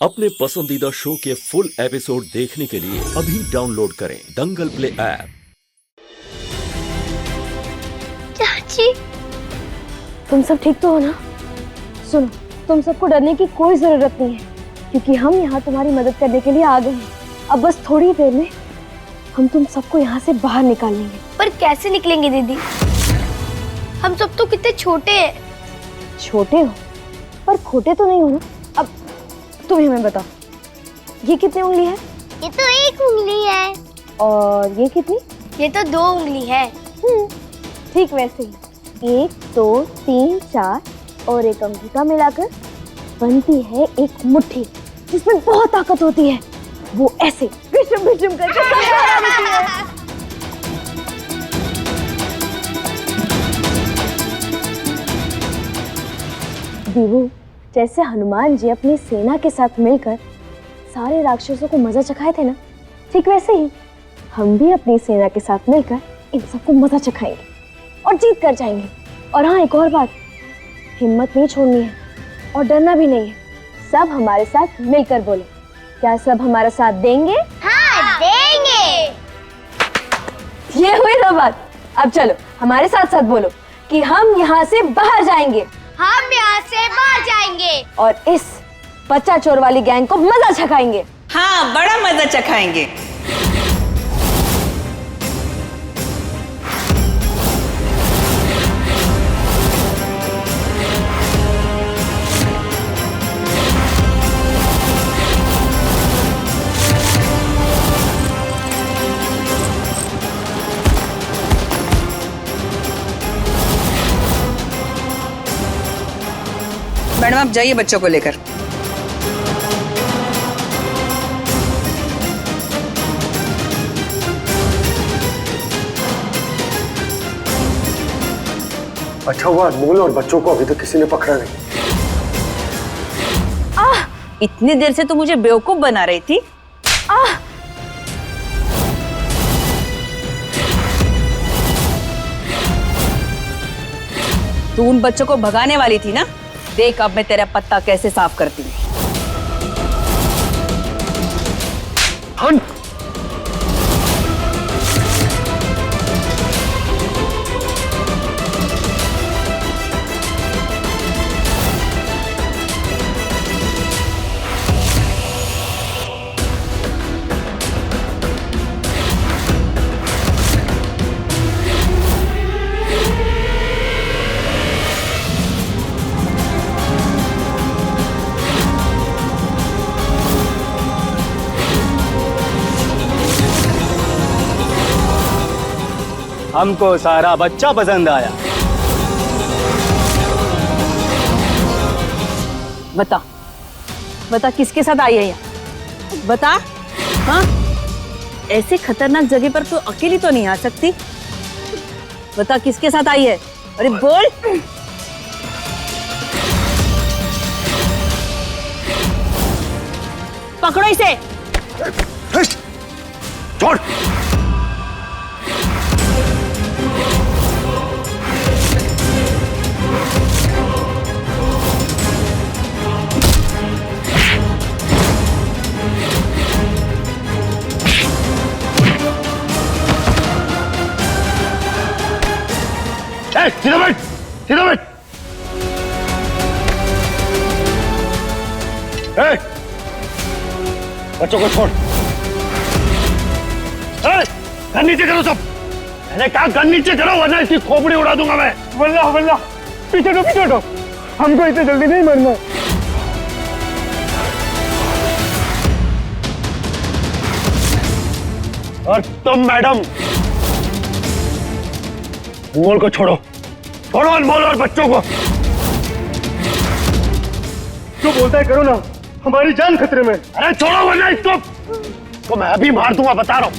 अपने पसंदीदा शो के फुल एपिसोड देखने के लिए अभी डाउनलोड करें दंगल प्ले ऐप। चाची, तुम सब ठीक तो हो ना? सुनो, तुम सबको डरने की कोई जरूरत नहीं है, क्योंकि हम यहाँ तुम्हारी मदद करने के लिए आ गए हैं। अब बस थोड़ी देर में हम तुम सबको यहाँ से बाहर निकाल लेंगे। पर कैसे निकलेंगे दीदी? हम सब तो कितने छोटे हैं। छोटे हो पर खोटे तो नहीं हो ना। अब तुम हमें बताओ, ये कितनी उंगली है? ये तो एक उंगली है। और ये कितनी? ये तो 2 उंगली है। ठीक वैसे ही 1 2 3 4 और एक अंगूठा मिलाकर बनती है एक मुट्ठी, जिसमें बहुत ताकत होती है। वो ऐसे विशुम विशुम करके बाहर आती है। दीवू, जैसे हनुमान जी अपनी सेना के साथ मिलकर सारे राक्षसों को मजा चखाए थे ना, ठीक वैसे ही हम भी अपनी सेना के साथ मिलकर इन सबको मजा चखाएंगे और जीत कर जाएंगे। और हाँ, एक और बात, हिम्मत नहीं छोड़नी है और डरना भी नहीं है। सब हमारे साथ मिलकर बोलो, क्या सब हमारा साथ देंगे? हाँ, देंगे। ये हुई ना बात। अब चलो हमारे साथ साथ बोलो कि हम यहाँ से बाहर जाएंगे। हम यहाँ से बाहर जाएंगे और इस बच्चा चोर वाली गैंग को मजा चखाएंगे। हाँ, बड़ा मजा चखाएंगे। मैडम, आप जाइए बच्चों को लेकर। अच्छा हुआ अनमोल और बच्चों को अभी तक किसी ने पकड़ा नहीं। इतनी देर से तो मुझे बेवकूफ बना रही थी। तू उन बच्चों को भगाने वाली थी ना? देख अब मैं तेरा पत्ता कैसे साफ करती हूँ। हमको सारा बच्चा पसंद आया। बता बता किसके साथ आई है यहाँ? बता। हाँ, ऐसे खतरनाक जगह पर तू अकेली तो नहीं आ सकती। बता किसके साथ आई है? अरे बोल। पकड़ो इसे। छोड़। सीधा बैठ, सीधा बैठ। बच्चों को छोड़। गन नीचे करो सब। मैंने कहा गन नीचे करो, वरना इसकी खोपड़ी उड़ा दूंगा मैं। वल्ला वल्ला, पीछे हटो। हमको इतने जल्दी नहीं मरना। और तुम मैडम, अनमोल को छोड़ो। छोड़ो अनमोल और बच्चों को। जो बोलता है करो ना, हमारी जान खतरे में। अरे छोड़ो वरना इसको तो मैं अभी मार दूंगा, बता रहा हूं।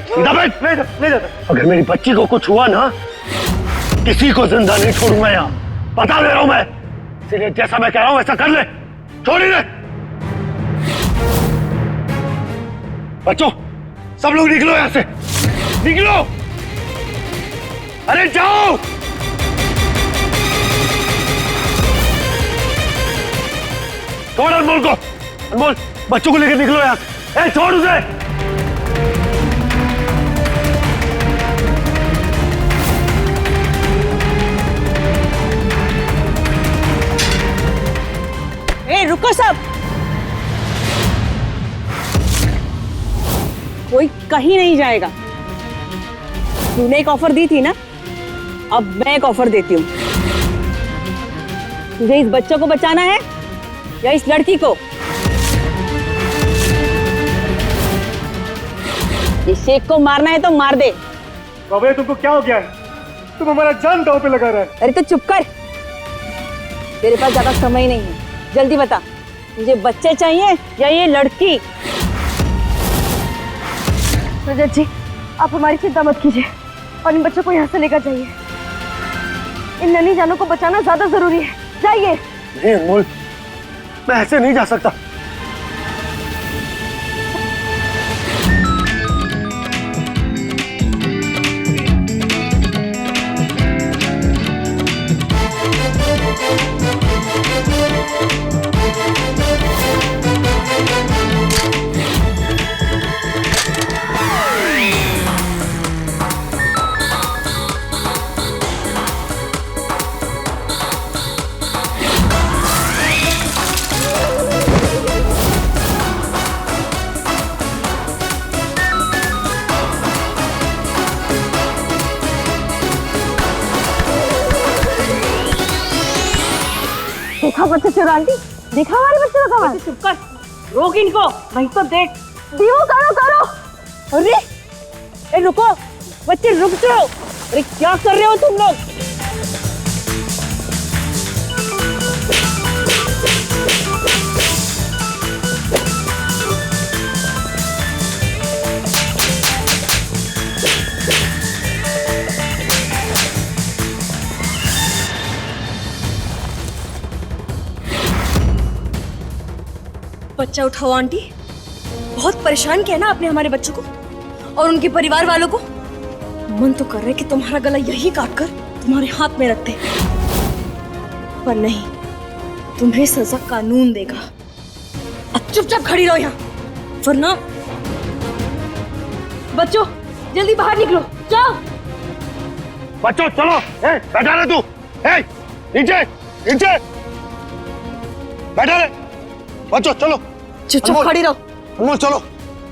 सीधा बैठ। ले जाता। अगर मेरी बच्ची को कुछ हुआ ना, किसी को जिंदा नहीं छोड़ूंगा यहाँ, बता दे रहा हूं मैं। इसलिए जैसा मैं कह रहा हूं वैसा कर ले, छोड़ ही दे। बच्चों सब लोग निकलो यहाँ से, निकलो। अरे जाओ। छोड़ अनमोल को। अनमोल, बच्चों को लेकर निकलो यहाँ से। छोड़ उसे। रुको सब, कोई कहीं नहीं जाएगा। तूने एक ऑफर दी थी ना, अब मैं एक ऑफर देती हूँ। तुझे इस बच्चों को बचाना है या इस लड़की को? इस शेख को मारना है तो मार दे। बाबा तुमको क्या हो गया है? तुम हमारा जान दांव पे लगा रहा है। अरे तो चुप कर, तेरे पास ज्यादा समय नहीं है, जल्दी बता, मुझे बच्चे चाहिए या ये लड़की? रजत जी, आप हमारी चिंता मत कीजिए और इन बच्चों को यहाँ से लेकर जाइए। इन नन्ही जानों को बचाना ज्यादा जरूरी है। जाइए। नहीं अनमोल, मैं ऐसे नहीं जा सकता। देखा बच्चे चुरा आंटी, देखा हमारे बच्चे का कमाल। चुप कर, रोक इनको, वहीं तो देख। दीवू करो करो। अरे ए रुको बच्चे, रुक जाओ। अरे क्या कर रहे हो तुम लोग? बच्चा उठाओ आंटी, बहुत परेशान किया ना आपने हमारे बच्चों को और उनके परिवार वालों को। मन तो कर रहा है कि तुम्हारा गला यही काट कर तुम्हारे हाथ में रखते, पर नहीं, तुम्हें सजा कानून देगा। अब चुपचाप खड़ी रहो यहाँ, वरना। बच्चों जल्दी बाहर निकलो, जाओ। बच्चों चलो। बैठा रहे तू। नीचे नीचे बैठा रहे। बच्चों चलो। चुपचाप खड़ी रहो। अनमोल चलो।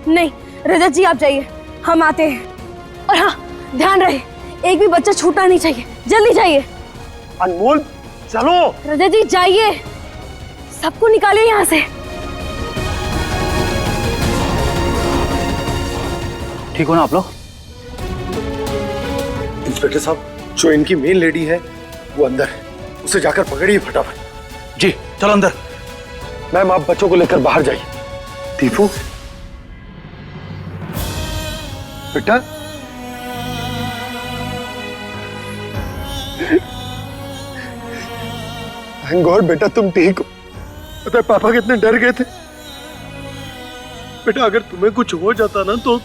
नहीं रजत जी, आप जाइए, हम आते हैं। और हाँ, ध्यान रहे, एक भी बच्चा छूटना नहीं चाहिए। जल्दी जाइए। अनमोल चलो। रजत जी जाइए, सबको निकालिए यहाँ से। ठीक हो ना आप लोग? इंस्पेक्टर साहब, जो इनकी मेन लेडी है वो अंदर है, उसे जाकर पकड़िए फटाफट। जी चलो अंदर। मैम आप बच्चों को लेकर बाहर जाइए। दीपू बेटा, थैंक गॉड बेटा तुम ठीक हो। पता है पापा कितने डर गए थे बेटा। अगर तुम्हें कुछ हो जाता ना तो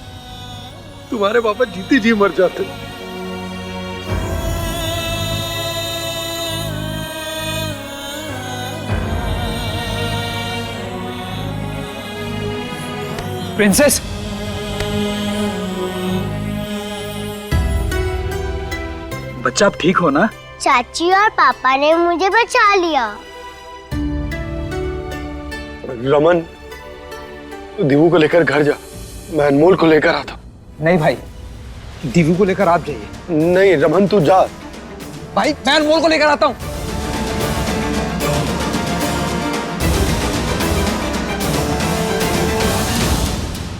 तुम्हारे पापा जीते जी मर जाते। प्रिंसेस, बच्चा आप ठीक हो ना? चाची और पापा ने मुझे बचा लिया। रमन, दीवू को लेकर घर जा, मैं अनमोल को लेकर आता। नहीं भाई, दीवू को लेकर आप जाइए। नहीं रमन तू जा। भाई मैं अनमोल को लेकर आता हूँ।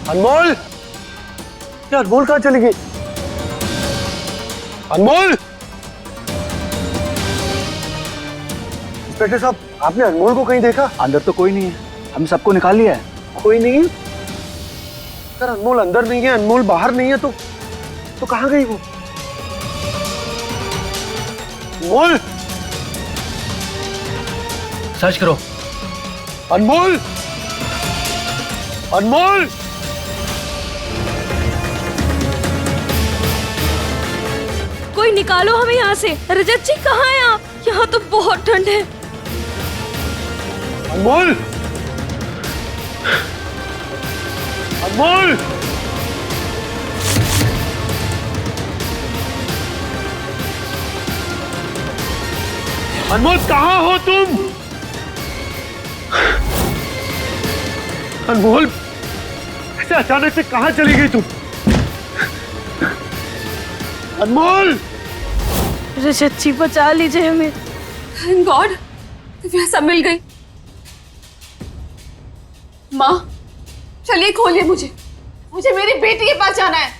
अनमोल, क्या अनमोल कहाँ चली गई? अनमोल! इंस्पेक्टर साहब, आपने अनमोल को कहीं देखा? अंदर तो कोई नहीं है, हम सबको निकाल लिया है। कोई नहीं है? सर अनमोल अंदर नहीं है, अनमोल बाहर नहीं है, तो कहाँ गई वो? अनमोल! सर्च करो। अनमोल! अनमोल! कोई निकालो हमें यहाँ से। रजत जी कहाँ हैं आप? यहाँ तो बहुत ठंड है। अनमोल, अनमोल, अनमोल कहाँ हो तुम? अनमोल, ऐसे अचानक से कहाँ चली गई तुम? अनमोल, रजत जी बचा लीजिए हमें। थैंक गॉड, दिव्या मिल गई। माँ, चलिए खोलिए मुझे मेरी बेटी के पास जाना है।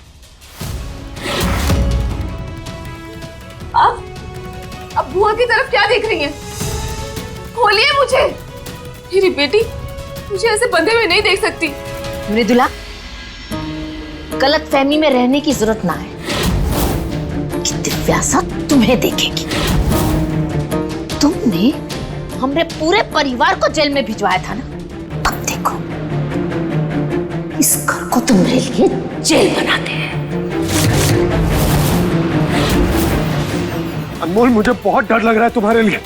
अब बुआ की तरफ क्या देख रही हैं? खोलिए मुझे, मेरी बेटी मुझे ऐसे बंधे हुए नहीं देख सकती। मृदुला, गलतफहमी में रहने की जरूरत ना है कि दिव्यासा तुम्हें देखेगी। तुमने हमरे पूरे परिवार को जेल में भिजवाया था ना, अब देखो इस घर को तुम्हारे लिए जेल बनाते हैं। अनमोल, मुझे बहुत डर लग रहा है तुम्हारे लिए,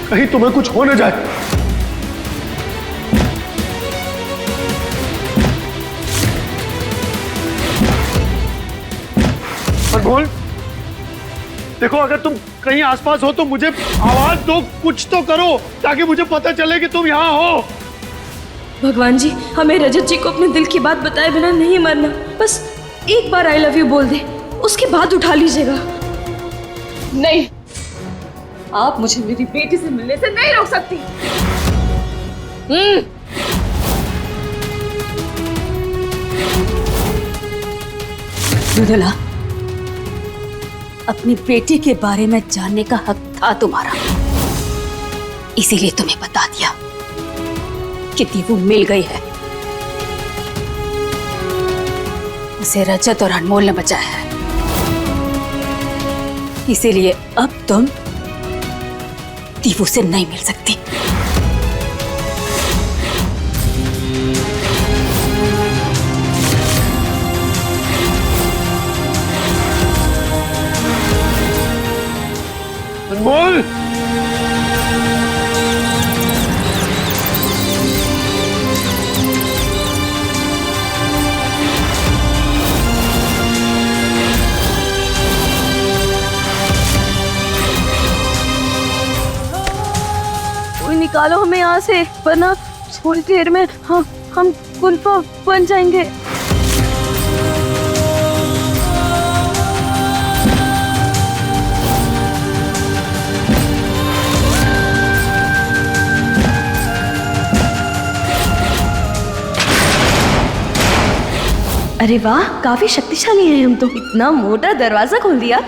कहीं तुम्हें कुछ हो न जाए। अनमोल, देखो अगर तुम कहीं आसपास हो तो मुझे आवाज दो, कुछ तो करो ताकि मुझे पता चले कि तुम यहाँ हो। भगवान जी, हमें रजत जी को अपने दिल की बात बताए बिना नहीं मरना। बस एक बार आई लव यू बोल दे, उसके बाद उठा लीजिएगा। नहीं, आप मुझे मेरी बेटी से मिलने से नहीं रोक सकती। मृदुला, अपनी बेटी के बारे में जानने का हक था तुम्हारा, इसीलिए तुम्हें बता दिया कि दीवू मिल गई है। उसे रजत और अनमोल ने बचाया है, इसीलिए अब तुम दीवू से नहीं मिल सकती। अनमोल, कोई निकालो हमें यहाँ से, वरना थोड़ी देर में हम कुल्फा बन जाएंगे। अरे वाह, काफी शक्तिशाली हैं हम तो। इतना मोटा दरवाजा खोल दिया।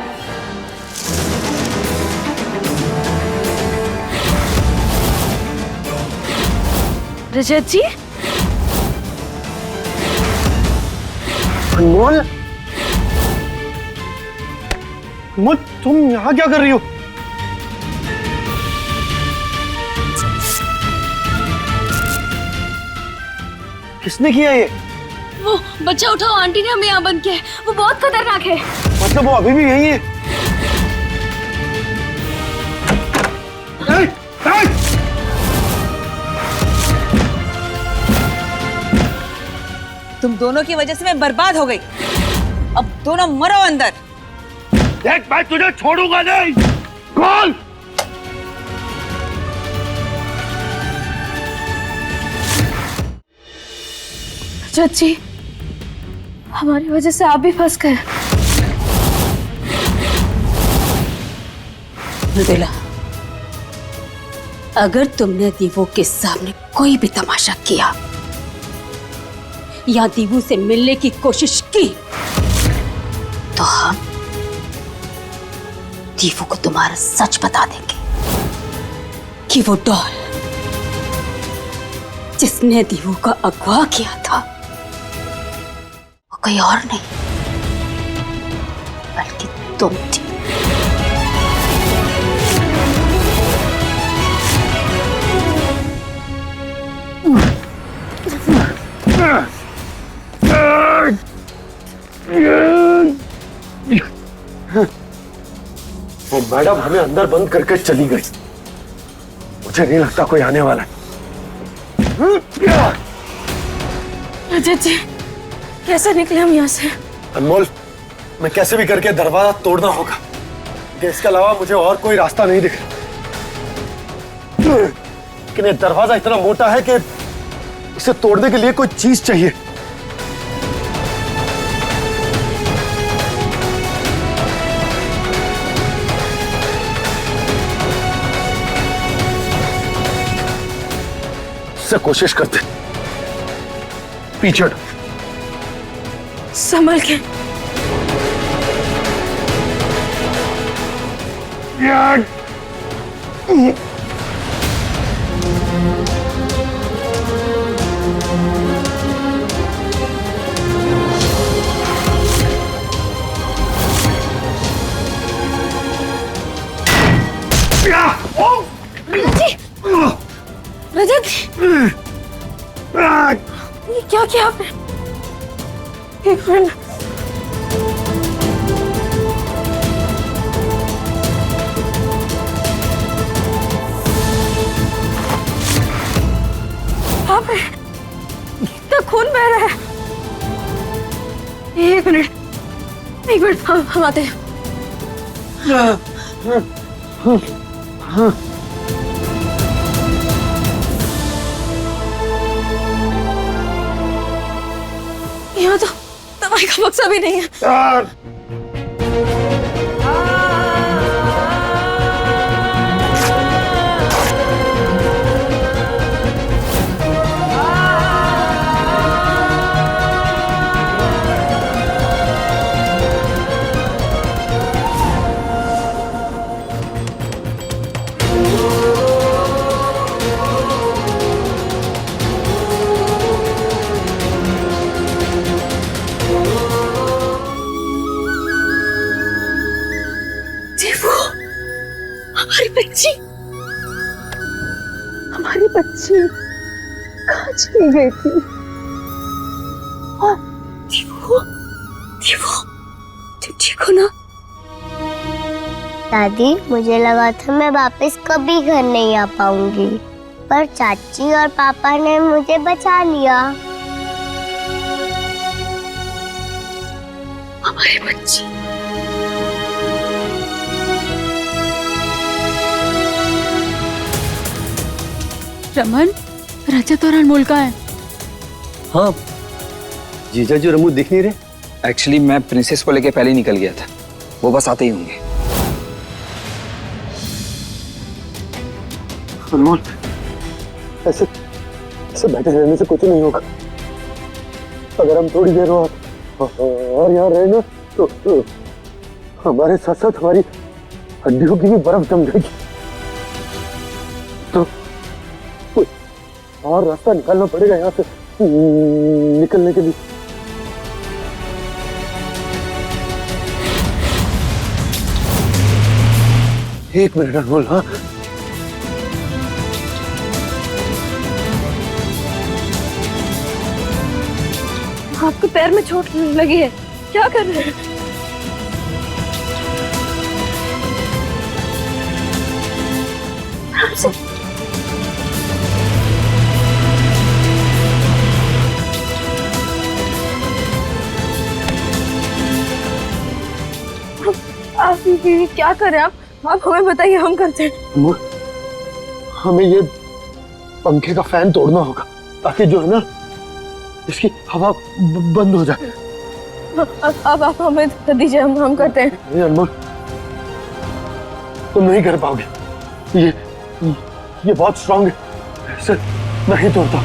रजत जी, अनमोल, अनमोल तुम यहाँ क्या कर रही हो? किसने किया ये? वो बच्चा उठाओ, आंटी ने हमें यहाँ बंद किया है। वो बहुत खतरनाक है। मतलब वो अभी भी यही है? तुम दोनों की वजह से मैं बर्बाद हो गई। अब दोनों मरो अंदर। देख, मैं तुझे छोड़ूंगा नहीं। खोल। रजत जी, हमारी वजह से आप भी फंस गए। मृदुला, अगर तुमने दीवू के सामने कोई भी तमाशा किया या दीवू से मिलने की कोशिश की तो हम दीवू को तुम्हारा सच बता देंगे कि वो डॉल जिसने दीवू का अगवा किया था वो कोई और नहीं बल्कि तुम थी। वो मैडम हमें अंदर बंद करके चली गई। मुझे नहीं लगता कोई आने वाला है। रजत जी, कैसे निकले हम यहाँ से? अनमोल, मैं कैसे भी करके दरवाजा तोड़ना होगा। इसके अलावा मुझे और कोई रास्ता नहीं दिख रहा। लेकिन ये दरवाजा इतना मोटा है कि इसे तोड़ने के लिए कोई चीज चाहिए। इससे कोशिश करते। पीछे हटो। संभल के। रजत, ये क्या किया आपने? एक मिनट। आप इतना खून बह रहा है। एक मिनट, हम आते हैं। यहाँ तो दवाई का बक्सा भी नहीं है। हमारी बच्ची कहाँ चली गई थी? ठीक हो ना? दादी, मुझे लगा था मैं वापस कभी घर नहीं आ पाऊंगी, पर चाची और पापा ने मुझे बचा लिया। हमारी बच्ची। रमन, रजत और अनमोल का है। हाँ, जीजा जी रमू दिख नहीं रहे। एक्चुअली मैं प्रिंसेस को लेके पहले ही निकल गया था, वो बस आते ही होंगे। अनमोल, ऐसे बैठे रहने से कुछ नहीं होगा। अगर हम थोड़ी देर और यहाँ रहे ना तो हमारे साथ साथ हमारी हड्डियों की भी बर्फ जम जाएगी। तो और रास्ता निकालना पड़ेगा यहाँ से निकलने के लिए। एक मिनट अनमोल। हाँ, आपके पैर में चोट लगी है, क्या कर रहे हैं? आप क्या कर रहे हैं? आप हमें बताइए, हम करते हैं। हमें ये पंखे का फैन तोड़ना होगा ताकि जो है ना इसकी हवा बंद हो जाए। अब आप हमें कर दीजिए, हम करते हैं। नहीं अनमोल, तुम नहीं कर पाओगे। ये बहुत स्ट्रांग है, ऐसे नहीं तोड़ता।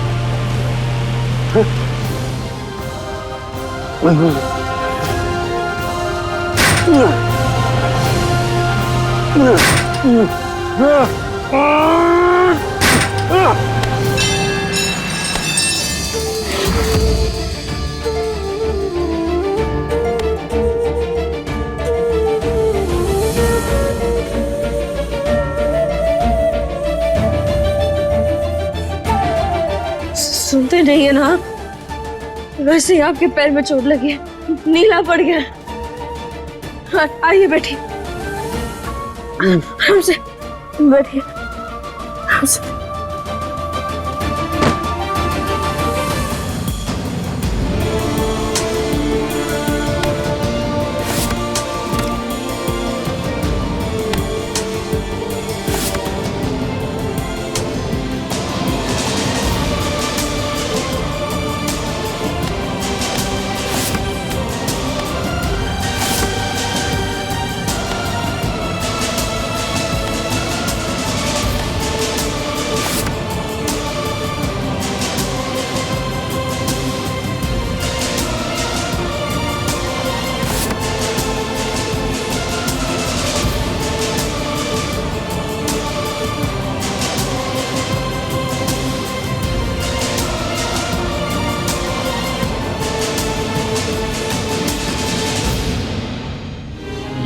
सुनते नहीं है ना? वैसे ही आपके पैर में चोट लगी है, नीला पड़ गया। आइए बैठिए, हमसे बैठिए, हमसे।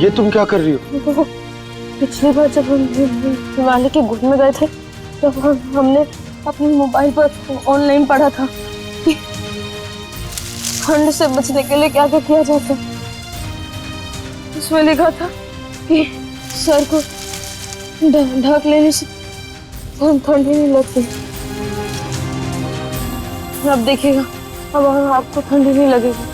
ये तुम क्या कर रही हो? पिछली बार जब हम हिमालय के गुट में गए थे तब हमने अपने मोबाइल पर ऑनलाइन पढ़ा था कि ठंड से बचने के लिए क्या क्या किया जाता है। उसमें लिखा था कि सर को ढक लेने से ठंड ही नहीं लगती। अब देखिएगा, अब आपको ठंड ही नहीं लगेगी।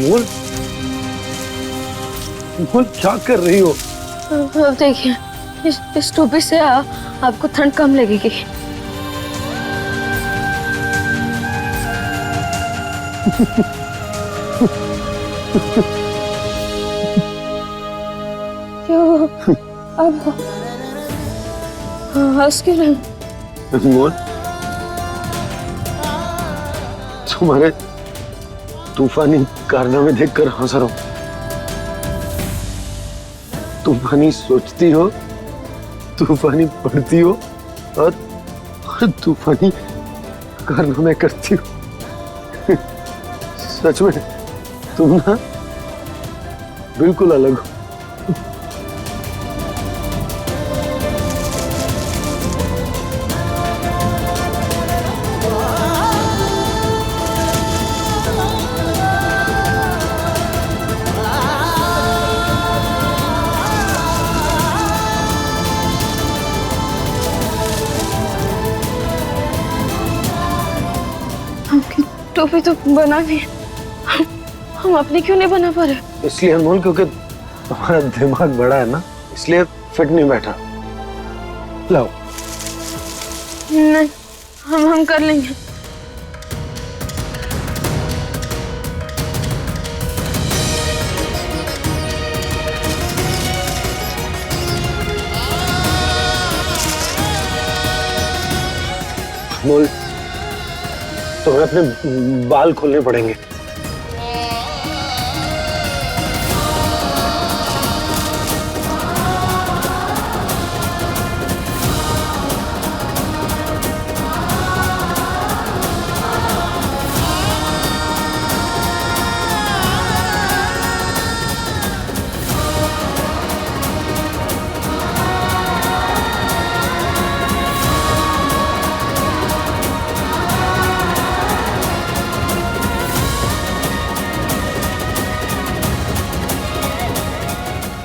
मोल, मोल क्या कर रही हो? अब देखिए, इस टोपी से आपको ठंड कम लगेगी। क्यों अब हंस क्यों रहे? मोल, तुम्हारे तूफानी कारनामे देखकर हंस रहा हूं। तूफानी सोचती हो, तूफानी पढ़ती हो और तूफानी कारनामे करती हो। सच में तुम ना बिल्कुल अलग हो। टोपी तो बनानी है, हम अपनी क्यों नहीं बना पा रहे? इसलिए अनमोल, क्योंकि तुम्हारा दिमाग बड़ा है ना, इसलिए फिट नहीं बैठा। लाओ। नहीं, हम कर लेंगे। अनमोल, तुम्हें अपने बाल खोलने पड़ेंगे।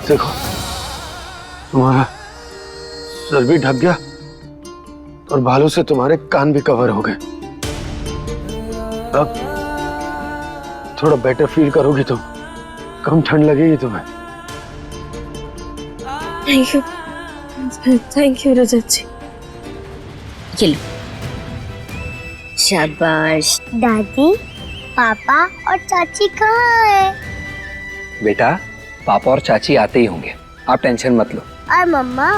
देखो, तुम्हारा सर भी ढक गया और बालों से तुम्हारे कान भी कवर हो गए। अब थोड़ा बेटर फील करोगी तुम, कम ठंड लगेगी तुम्हें। थैंक यू रजत जी। ये लो। शाबाश। दादी, पापा और चाची कहाँ है? बेटा, पापा और चाची आते ही होंगे, आप टेंशन मत लो। और मम्मा?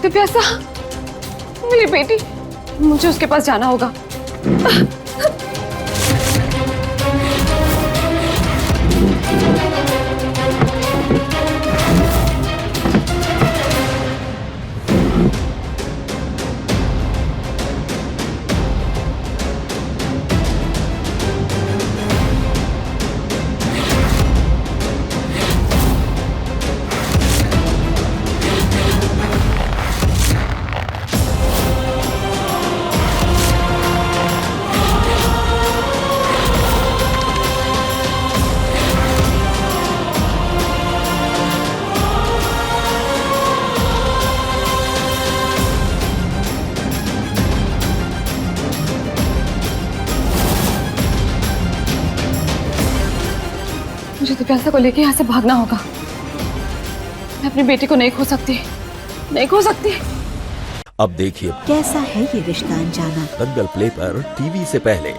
तो प्यासा, मेरी बेटी, मुझे उसके पास जाना होगा। जिज्ञासा को लेके यहाँ से भागना होगा। मैं अपनी बेटी को नहीं खो सकती, नहीं खो सकती। अब देखिए कैसा है ये रिश्ता अनजाना। दंगल प्ले पर टीवी से पहले।